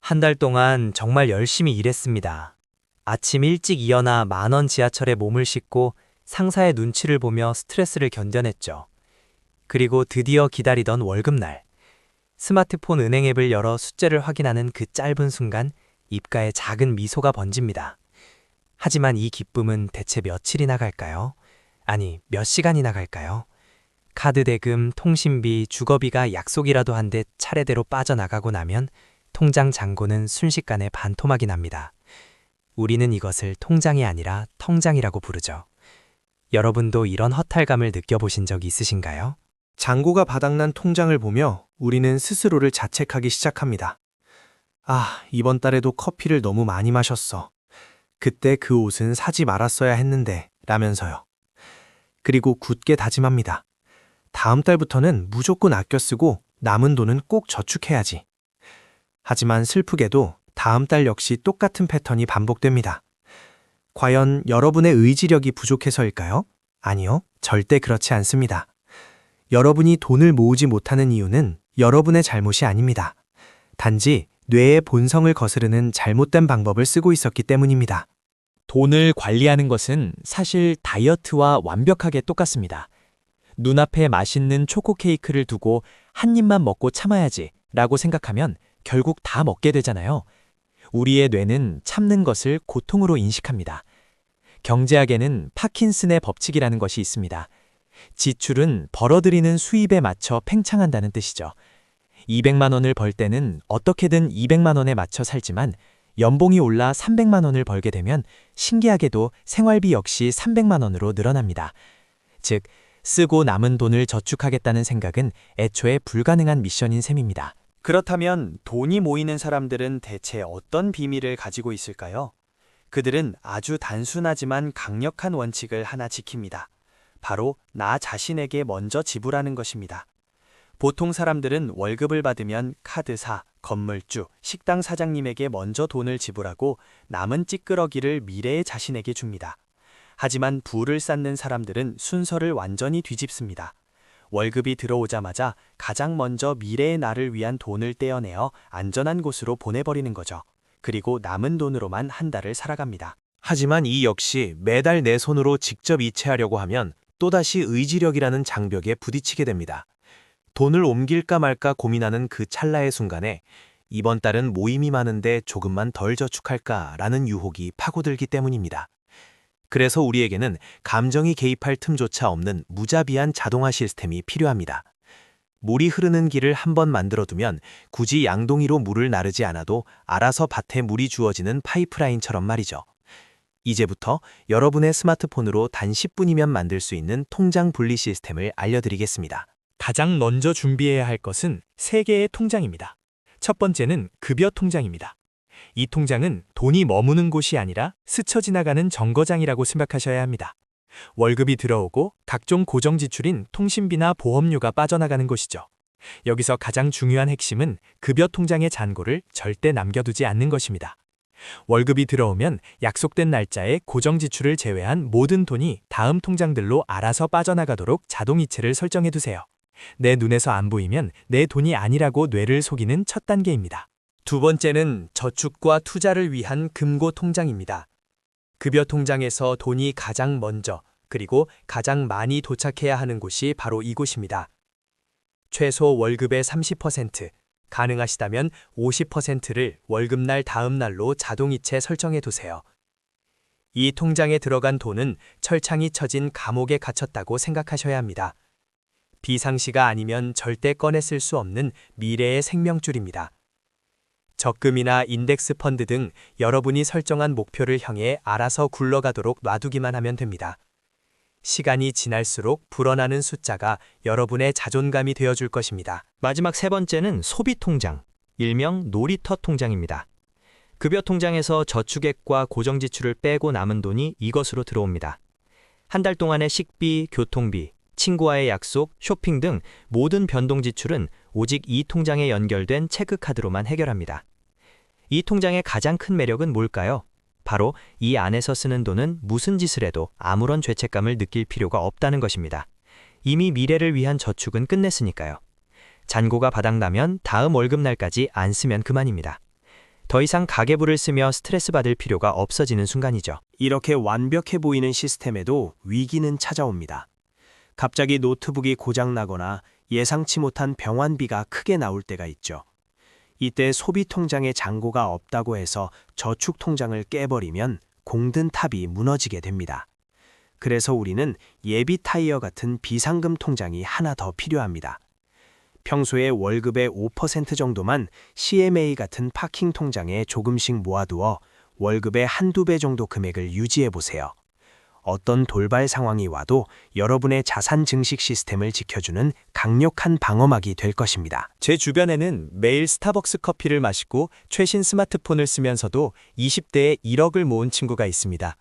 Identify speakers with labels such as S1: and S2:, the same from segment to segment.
S1: 한 달 동안 정말 열심히 일했습니다. 아침 일찍 일어나 10,000원 지하철에 몸을 싣고 상사의 눈치를 보며 스트레스를 견뎌냈죠. 그리고 드디어 기다리던 월급날. 스마트폰 은행 앱을 열어 숫자를 확인하는 그 짧은 순간 입가에 작은 미소가 번집니다. 하지만 이 기쁨은 대체 며칠이나 갈까요? 아니, 몇 시간이나 갈까요? 카드 대금, 통신비, 주거비가 약속이라도 한 듯 차례대로 빠져나가고 나면 통장 잔고는 순식간에 반토막이 납니다. 우리는 이것을 통장이 아니라 텅장이라고 부르죠. 여러분도 이런 허탈감을 느껴보신 적 있으신가요?
S2: 잔고가 바닥난 통장을 보며 우리는 스스로를 자책하기 시작합니다. 아, 이번 달에도 커피를 너무 많이 마셨어. 그때 그 옷은 사지 말았어야 했는데, 라면서요. 그리고 굳게 다짐합니다. 다음 달부터는 무조건 아껴 쓰고 남은 돈은 꼭 저축해야지. 하지만 슬프게도 다음 달 역시 똑같은 패턴이 반복됩니다. 과연 여러분의 의지력이 부족해서일까요? 아니요, 절대 그렇지 않습니다. 여러분이 돈을 모으지 못하는 이유는 여러분의 잘못이 아닙니다. 단지 뇌의 본성을 거스르는 잘못된 방법을 쓰고 있었기 때문입니다.
S3: 돈을 관리하는 것은 사실 다이어트와 완벽하게 똑같습니다. 눈앞에 맛있는 초코 케이크를 두고 한 입만 먹고 참아야지 라고 생각하면 결국 다 먹게 되잖아요. 우리의 뇌는 참는 것을 고통으로 인식합니다. 경제학에는 파킨슨의 법칙이라는 것이 있습니다. 지출은 벌어들이는 수입에 맞춰 팽창한다는 뜻이죠. 200만 원을 벌 때는 어떻게든 200만 원에 맞춰 살지만 연봉이 올라 300만 원을 벌게 되면 신기하게도 생활비 역시 300만 원으로 늘어납니다. 즉, 쓰고 남은 돈을 저축하겠다는 생각은 애초에 불가능한 미션인 셈입니다.
S4: 그렇다면 돈이 모이는 사람들은 대체 어떤 비밀을 가지고 있을까요? 그들은 아주 단순하지만 강력한 원칙을 하나 지킵니다. 바로 나 자신에게 먼저 지불하는 것입니다. 보통 사람들은 월급을 받으면 카드사, 건물주, 식당 사장님에게 먼저 돈을 지불하고 남은 찌끄러기를 미래의 자신에게 줍니다. 하지만 부를 쌓는 사람들은 순서를 완전히 뒤집습니다. 월급이 들어오자마자 가장 먼저 미래의 나를 위한 돈을 떼어내어 안전한 곳으로 보내버리는 거죠. 그리고 남은 돈으로만 한 달을 살아갑니다.
S2: 하지만 이 역시 매달 내 손으로 직접 이체하려고 하면 또다시 의지력이라는 장벽에 부딪히게 됩니다. 돈을 옮길까 말까 고민하는 그 찰나의 순간에 이번 달은 모임이 많은데 조금만 덜 저축할까라는 유혹이 파고들기 때문입니다. 그래서 우리에게는 감정이 개입할 틈조차 없는 무자비한 자동화 시스템이 필요합니다. 물이 흐르는 길을 한번 만들어두면 굳이 양동이로 물을 나르지 않아도 알아서 밭에 물이 주어지는 파이프라인처럼 말이죠. 이제부터 여러분의 스마트폰으로 단 10분이면 만들 수 있는 통장 분리 시스템을 알려드리겠습니다.
S3: 가장 먼저 준비해야 할 것은 3개의 통장입니다. 첫 번째는 급여 통장입니다. 이 통장은 돈이 머무는 곳이 아니라 스쳐 지나가는 정거장이라고 생각하셔야 합니다. 월급이 들어오고 각종 고정 지출인 통신비나 보험료가 빠져나가는 곳이죠. 여기서 가장 중요한 핵심은 급여 통장의 잔고를 절대 남겨두지 않는 것입니다. 월급이 들어오면 약속된 날짜에 고정 지출을 제외한 모든 돈이 다음 통장들로 알아서 빠져나가도록 자동 이체를 설정해 두세요. 내 눈에서 안 보이면 내 돈이 아니라고 뇌를 속이는 첫 단계입니다. 두 번째는 저축과 투자를 위한 금고 통장입니다. 급여 통장에서 돈이 가장 먼저 그리고 가장 많이 도착해야 하는 곳이 바로 이곳입니다. 최소 월급의 30%, 가능하시다면 50%를 월급날 다음 날로 자동이체 설정해 두세요. 이 통장에 들어간 돈은 철창이 쳐진 감옥에 갇혔다고 생각하셔야 합니다. 비상시가 아니면 절대 꺼내 쓸 수 없는 미래의 생명줄입니다. 적금이나 인덱스 펀드 등 여러분이 설정한 목표를 향해 알아서 굴러가도록 놔두기만 하면 됩니다. 시간이 지날수록 불어나는 숫자가 여러분의 자존감이 되어줄 것입니다.
S1: 마지막 세 번째는 소비 통장, 일명 놀이터 통장입니다. 급여 통장에서 저축액과 고정 지출을 빼고 남은 돈이 이것으로 들어옵니다. 한 달 동안의 식비, 교통비, 친구와의 약속, 쇼핑 등 모든 변동 지출은 오직 이 통장에 연결된 체크카드로만 해결합니다. 이 통장의 가장 큰 매력은 뭘까요? 바로 이 안에서 쓰는 돈은 무슨 짓을 해도 아무런 죄책감을 느낄 필요가 없다는 것입니다. 이미 미래를 위한 저축은 끝냈으니까요. 잔고가 바닥나면 다음 월급날까지 안 쓰면 그만입니다. 더 이상 가계부를 쓰며 스트레스 받을 필요가 없어지는 순간이죠.
S2: 이렇게 완벽해 보이는 시스템에도 위기는 찾아옵니다. 갑자기 노트북이 고장나거나 예상치 못한 병환비가 크게 나올 때가 있죠. 이때 소비 통장에 잔고가 없다고 해서 저축 통장을 깨버리면 공든 탑이 무너지게 됩니다. 그래서 우리는 예비 타이어 같은 비상금 통장이 하나 더 필요합니다. 평소에 월급의 5% 정도만 CMA 같은 파킹 통장에 조금씩 모아두어 월급의 한두 배 정도 금액을 유지해 보세요. 어떤 돌발 상황이 와도 여러분의 자산 증식 시스템을 지켜주는 강력한 방어막이 될 것입니다.
S3: 제 주변에는 매일 스타벅스 커피를 마시고 최신 스마트폰을 쓰면서도 20대에 1억을 모은 친구가 있습니다.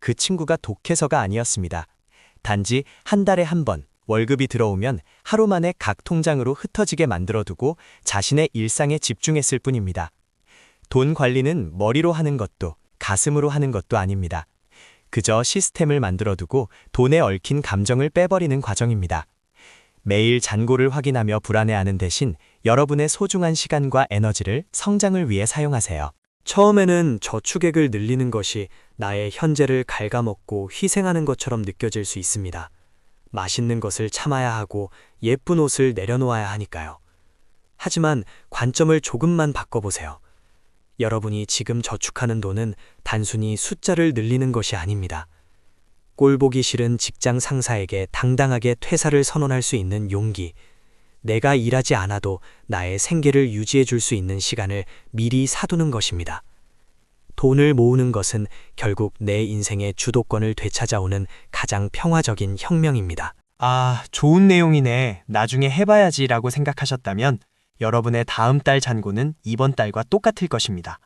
S3: 그 친구가 독해서가 아니었습니다. 단지 한 달에 한 번 월급이 들어오면 하루 만에 각 통장으로 흩어지게 만들어두고 자신의 일상에 집중했을 뿐입니다. 돈 관리는 머리로 하는 것도 가슴으로 하는 것도 아닙니다. 그저 시스템을 만들어두고 돈에 얽힌 감정을 빼버리는 과정입니다. 매일 잔고를 확인하며 불안해하는 대신 여러분의 소중한 시간과 에너지를 성장을 위해 사용하세요.
S5: 처음에는 저축액을 늘리는 것이 나의 현재를 갉아먹고 희생하는 것처럼 느껴질 수 있습니다. 맛있는 것을 참아야 하고 예쁜 옷을 내려놓아야 하니까요. 하지만 관점을 조금만 바꿔보세요. 여러분이 지금 저축하는 돈은 단순히 숫자를 늘리는 것이 아닙니다. 꼴보기 싫은 직장 상사에게 당당하게 퇴사를 선언할 수 있는 용기, 내가 일하지 않아도 나의 생계를 유지해 줄 수 있는 시간을 미리 사두는 것입니다. 돈을 모으는 것은 결국 내 인생의 주도권을 되찾아오는 가장 평화적인 혁명입니다.
S3: 아, 좋은 내용이네. 나중에 해봐야지라고 생각하셨다면 여러분의 다음 달 잔고는 이번 달과 똑같을 것입니다.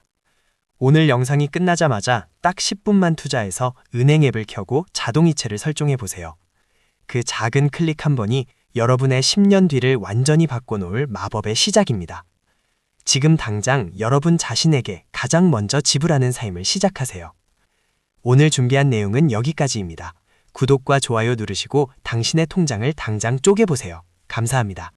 S3: 오늘 영상이 끝나자마자 딱 10분만 투자해서 은행 앱을 켜고 자동이체를 설정해 보세요. 그 작은 클릭 한 번이 여러분의 10년 뒤를 완전히 바꿔놓을 마법의 시작입니다. 지금 당장 여러분 자신에게 가장 먼저 지불하는 삶을 시작하세요. 오늘 준비한 내용은 여기까지입니다. 구독과 좋아요 누르시고 당신의 통장을 당장 쪼개보세요. 감사합니다.